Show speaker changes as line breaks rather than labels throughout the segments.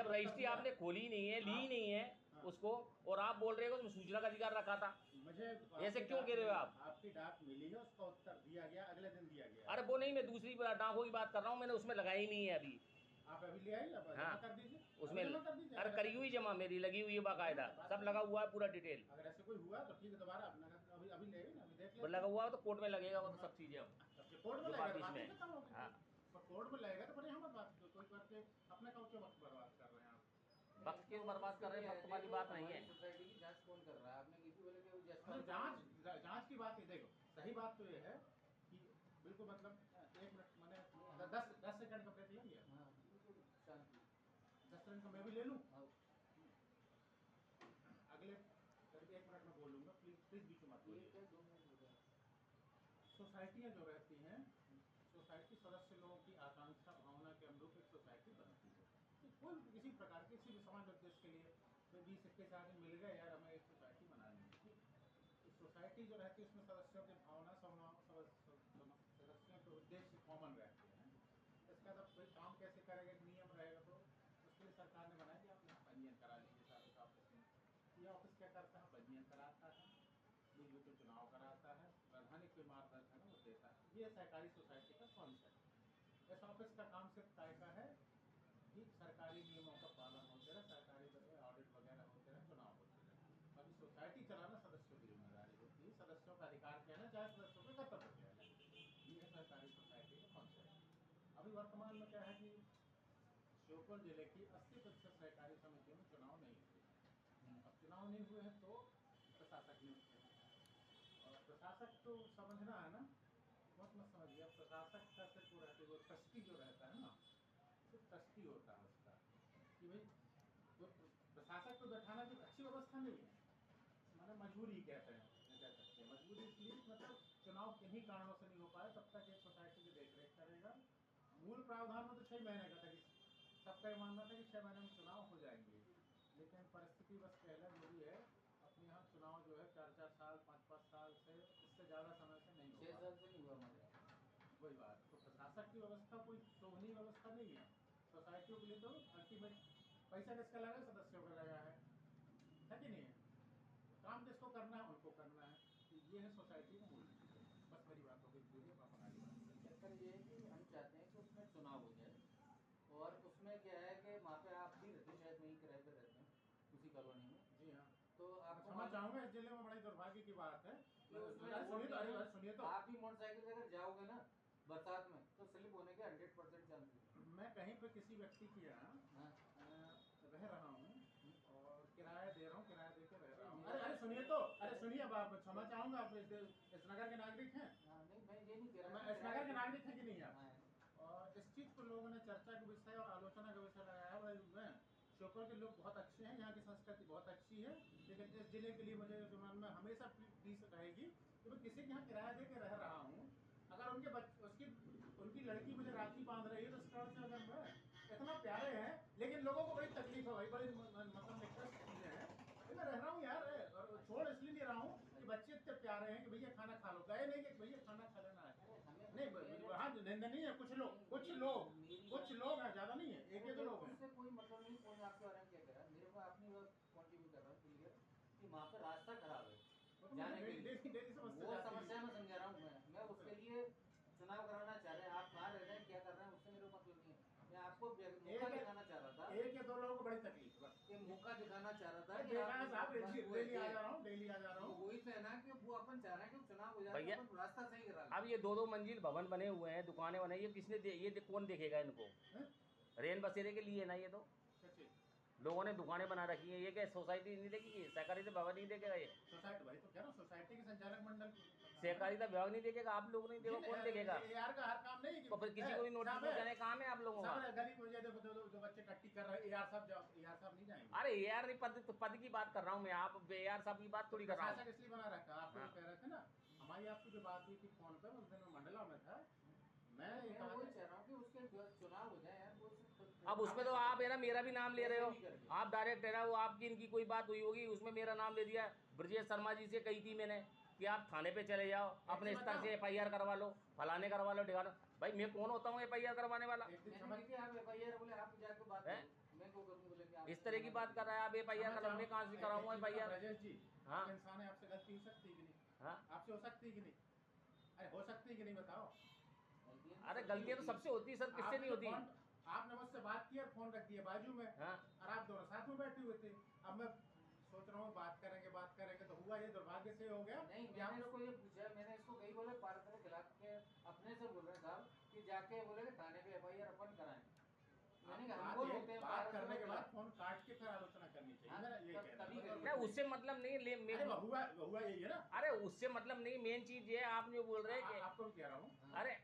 जब रजिस्ट्री आपने खोली नहीं है, ली नहीं है उसको, और आप बोल रहे हो कि सूचना का अधिकार रखा था,
मुझे
ऐसे क्यों कह रहे हो आप?
आपकी डाक मिली है, उसका उत्तर दिया गया, अगले दिन दिया गया।
अरे वो नहीं, मैं दूसरी डाकों की बात कर रहा हूँ, मैंने उसमें लगाई नहीं है अभी।
आप अभी ले आइए, जमा कर दीजिए
उसमें
जमा कर दीजिए।
अरे करी हुई जमा मेरी लगी हुई है बाकायदा, सब लगा हुआ है पूरा डिटेल।
अगर ऐसे कोई हुआ तो ठीक है, दोबारा अपना अभी अभी ले ना, अभी देख ले।
लगा हुआ है तो कोर्ट में लगेगा वो तो सब चीजें अब
कोर्ट में
जो
लगेगा,
बात
बात
इसमें।
ही खत्म हो गई।
हाँ,
पर कोर्ट में लगेगा तो बड़े हम बात कोई करके अपने का क्यों वक्त बर्बाद कर रहे हैं आप?
वक्त क्यों बर्बाद कर रहे हैं? वक्त वाली बात नहीं है।
सोसाइटी की जांच कौन कर रहा है? आपने किसी बोले कि
मतलब जांच की बात है। देखो सही बात तो ये है कि बिल्कुल मतलब 1 मिनट मैंने 10 सेकंड का ब्रेक ले लिया।
हाँ, शांति
10 सेकंड का मैं भी ले लूँ।
हाँ।
अगले करीब 1 मिनट में बोलूँगा, प्लीज प्लीज बीच में मत बोलिए।
2 मिनट हो गए।
सोसाइटियाँ जो रहती हैं, सोसाइटी सदस्य लोगों की आकांक्षा भावना के अनुरूप एक सोसाइटी बनती है। तो कोई भी किसी प्रकार के किसी भी समाज उद्देश्य के लिए कोई 20-21 आदमी मिल गए, यार हमें एक सोसाइटी बनानी है। तो सोसाइटी जो रहती है उसमें सदस्यों की भावना सदस्यों के उद्देश्य कॉमन रहते हैं। इसका जब कोई काम कैसे करेगा, एक नियम रहेगा, तो उसके लिए सरकार ने बनाया कि आप यहाँ पंजीयन करा लीजिए सारे ऑफिस में। ये ऑफिस क्या करता है? पंजीयन कराता है, बिजली के चुनाव कराता है, वैधानिक कोई मार्गदर्शन है वो देता है। ये सहकारी सोसाइटी का कॉन्सेप्ट। इस ऑफिस का काम सिर्फ तय का है कि सरकारी नियमों का पालन होते रहे, सरकारी ऑडिट वगैरह होते रहे, चुनाव होते रहे। बाकी सोसाइटी चलाना सदस्यों की जिम्मेदारी होती है, सदस्यों का अधिकार कहना चाहे सदस्यों के कर्तव्य कहना। ये है सहकारी सोसाइटी का कॉन्सेप्ट। अभी वर्तमान में क्या है कि श्योपुर जिले की 80% सहकारी समितियों में चुनाव नहीं हुए। अब चुनाव नहीं हुए हैं तो प्रशासक नियुक्त है, और प्रशासक तो समझना है ना, बहुत मत समझिए। अब प्रशासक का सिर्फ वो रहती है, वो ट्रस्टी जो रहता है ना, सिर्फ ट्रस्टी होता है उसका, कि भाई वो प्रशासक को बैठाना कोई अच्छी व्यवस्था नहीं है, मतलब मजबूरी कहते हैं, कह सकते हैं मजबूरी। इसलिए मतलब चुनाव किन्हीं कारणों से नहीं हो पाया, तब तक एक सोसाइटी की देखरेख करेगा। मूल प्रावधान में तो 6 महीने का था कि सबका ये मानना था कि 6 महीने में चुनाव हो जाएंगे, लेकिन परिस्थिति बस पहले जो भी है, अपने यहाँ चुनाव जो है 4-4 साल 5-5 साल से, इससे ज़्यादा समय से नहीं हो
6 साल से नहीं हुआ हमारे।
वही बात। तो प्रशासक की व्यवस्था कोई शोभनीय व्यवस्था नहीं है सोसाइटियों के लिए। तो अल्टीमेट पैसा किसका लगा? सदस्यों का लगा है कि नहीं है? काम किसको करना है? उनको करना है। तो ये है सोसाइटी का मूल। बस मेरी बात हो गई पूरी, आप आगे बात।
सर ये है कि हम चाहते हैं कि उसमें चुनाव हो जाए, और उसमें क्या है कि वहाँ पे आप भी रहते, शायद वहीं किराए पर रहते हैं उसी कॉलोनी में।
जी हाँ,
तो आपको
क्षमा चाहूँगा, इस जिले में बड़ी दुर्भाग्य की बात है। सुनिए तो
आप भी मोटरसाइकिल से अगर जाओगे ना बरसात में तो स्लिप होने के 100% चांसेस।
मैं कहीं पे किसी व्यक्ति के यहाँ रह रहा हूँ और किराया दे रहा हूँ, किराया दे के रह रहा हूँ। अरे सुनिए तो, अरे सुनिए, अब आप क्षमा चाहूँगा, आप इस नगर के नागरिक हैं?
नहीं, मैं ये नहीं कह रहा,
मैं इस नगर के नागरिक हैं कि नहीं आप?
हाँ।
और इस चीज़ को लोगों ने चर्चा का विषय और आलोचना का विषय लगाया। मैं श्योपुर के लोग बहुत अच्छे हैं, यहाँ की संस्कृति बहुत अच्छी है, लेकिन इस जिले के लिए मुझे जो मन में हमेशा पीस रहेगी कि मैं किसी के यहाँ किराया दे के रह रहा हूँ, अगर उनकी लड़की मुझे राखी बांध रही है तो इस कारण से अगर मैं इतना प्यारे हैं, लेकिन लोगों को बड़ी तकलीफ है भाई, बड़ी मतलब निकृष्ट चीजें हैं। मैं रह रहा हूँ यार, और छोड़ इसलिए नहीं रहा हूँ कि बच्चे इतने प्यारे हैं कि भैया खाना खा लो, गए नहीं कि भैया खाना खा लेना है। नहीं हाँ, निंदनीय है। कुछ लोग हैं, ज्यादा नहीं है, एक दो लोग हैं।
कोई मतलब नहीं, कोई आपके बारे में क्या कह रहा है, मेरे को अपनी बात कंटिन्यू कर रहा हूँ क्लियर, कि वहाँ पे रास्ता खराब है जाने के लिए, वो समस्या में समझा रहा हूँ मैं उसके लिए चुनाव कराना चाह रहे हैं। आप कहाँ रह रहे हैं, क्या कर रहे हैं, उससे मेरे को मतलब नहीं है। मैं आपको मौका दिखाना चाह रहा था,
1 या 2 लोगों को बड़ी तकलीफ, बस
ये मौका दिखाना चाह रहा था कि
डेली आ जा रहा हूँ।
वही तो है ना कि वो अपन चाह रहे हैं कि चुनाव हो जाए, अपन रास्ता सही करा।
अब ये 2-2 मंजिल भवन बने हुए हैं, दुकानें बने, ये किसने कौन देखेगा इनको? रेन बसेरे के लिए ना, ये तो लोगों ने दुकानें बना रखी हैं। ये क्या सोसाइटी नहीं देखेगी? सहकारिता विभाग नहीं देखेगा? ये
सोसाइटी, भाई तो कह रहा हूँ सोसाइटी के संचालक मंडल,
सहकारिता विभाग नहीं देखेगा? आप लोग नहीं देखो, कौन देखेगा?
एआर का हर काम नहीं
तो फिर किसी को भी नोटिस पहुंचाने काम है आप लोगों का?
गली मुझे देखो, जो बच्चे टट्टी कर रहे हैं, एआर साहब जाओ, एआर साहब नहीं जाएंगे।
अरे एआर पद की बात कर रहा हूँ मैं, आप एआर साहब की बात थोड़ी कर रहा हूँ।
इसलिए बना रखा, आप लोग कह रहे थे ना, हमारी आपकी जो बात हुई थी फोन पे, उस दिन मंडला में था। मैं
वही चाह रहा हूँ कि उसके चुनाव हो जाए यार।
अब उसमें तो आप है ना मेरा भी नाम ले रहे हो, आप डायरेक्ट है ना, वो आपकी इनकी कोई बात हुई होगी, उसमें मेरा नाम ले दिया। ब्रजेश शर्मा जी से कही थी मैंने कि आप थाने पे चले जाओ, अपने स्तर से एफआईआर करवा लो, फलाने करवा लो, ढिकाना। भाई मैं कौन होता हूँ एफआईआर करवाने वाला?
आप एफआईआर बोले, आप जाके बात करो, मैं को करूँ?
इस तरह की बात कर रहा है आप FIR कर, मैं कहाँ से कराऊंगा FIR?
ब्रजेश जी,
हाँ।
आप इंसान है, आपसे गलती हो सकती है कि नहीं?
हाँ,
आपसे हो सकती है कि नहीं? अरे हो सकती है कि नहीं बताओ?
अरे गलतियाँ तो सबसे होती है सर, किससे नहीं होती?
आपने मुझसे बात की और फोन रख दिया बाजू में,
हाँ,
और आप दोनों साथ में बैठे हुए थे। अब मैं सोच रहा हूँ बात करेंगे तो हुआ ये दुर्भाग्य से हो गया।
नहीं, मैंने इसको ये पूछा, मैंने इसको कई बोले पार्क के खिलाफ के अपने से बोल रहे साहब कि जाके बोले कि थाने पे FIR अपन कराएं। मैंने कहा हमको रोकते हैं
बात
पार्क
करने के
के
बाद
खिलाफ।
फोन काट के फिर आलोचना करनी चाहिए।
हाँ,
मेरा ये
तब-
कहना
तभी
है।
करिए।
नहीं उससे मतलब नहीं ले
अरे हुआ यही है ना।
अरे उससे मतलब नहीं, मेन चीज ये आप जो बोल रहे हैं कि
आपको भी कह रहा हूँ।
अरे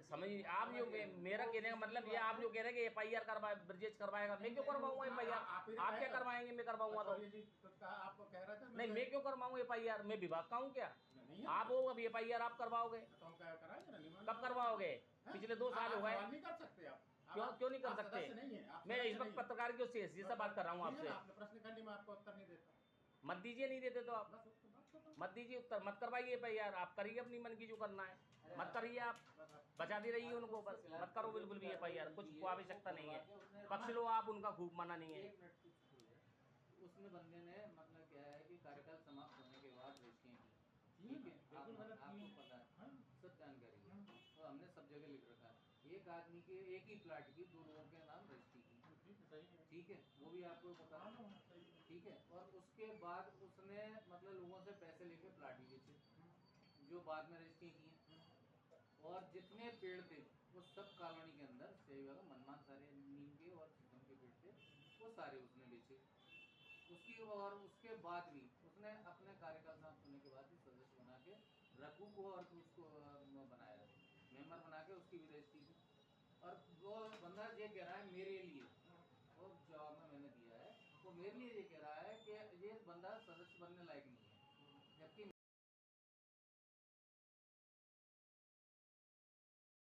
समझिए आप जो मेरा कहने का मतलब ये आप जो कह रहे हैं कि FIR करवा ब्रजेश करवाएगा, मैं क्यों करवाऊंगा FIR? आप क्या करवाएंगे? मैं करवाऊंगा तो
आपको कह रहा था
नहीं, मैं क्यों करवाऊंगा FIR? मैं विभाग का हूँ क्या?
नहीं
आप हो अभी FIR आप करवाओगे?
तो हम क्या कराएंगे ना, निमन
कब करवाओगे? पिछले 2 साल हो गए।
सवाल नहीं कर सकते आप।
क्यों नहीं कर
आप
सकते?
सदस्य नहीं है, आप
मैं
सदस्य
इस वक्त
नहीं है।
पत्रकार की हैसियत से बात कर रहा हूँ
ठीक है ना,
आपसे।
आपने प्रश्न कर लिया, मैं आपको उत्तर नहीं देता।
मत दीजिए, नहीं देते तो आप
बस उसको बात कर रहा हूँ।
मत दीजिए उत्तर, मत करवाइए FIR। आप करिए अपनी मन की जो करना है, मत करिए आप, बचाती रहिए उनको, बस मत करो बिल्कुल भी FIR, कुछ को आवश्यकता नहीं है। पक्ष लो आप उनका, खूब मना नहीं है।
एक मिनट की छूट है। उसने बंदे ने मतलब क्या है कि कार्यकाल समाप्त होने के बाद रजिस्ट्रियाँ की, ठीक है, आपको पता है, सब जानकारी है, तो हमने सब जगह लिख रखा है। एक आदमी के एक ही प्लाट की 2 लोगों के नाम रजिस्ट्री की, ठीक है, वो भी आपको पता है, ठीक है। और उसके बाद उसने मतलब लोगों से पैसे लेके प्लाट ही बेचे, जो बाद में रजिस्ट्री की हैं। और जितने पेड़ थे वो सब कॉलोनी के अंदर सेवा मनमान सारे नीम के और शीशम के पेड़ थे, वो सारे उसने बेचे। उसकी और उसके बाद भी उसने अपने कार्यकाल समाप्त होने के बाद भी सदस्य बना के रघु को और उसको बनाया, मेंबर बना के उसकी भी रजिस्ट्री की। और वो बंदा ये कह रहा है मेरे लिए, वो जवाब में मैंने दिया है, वो मेरे लिए ये कह रहा है कि ये बंदा सदस्य बनने लायक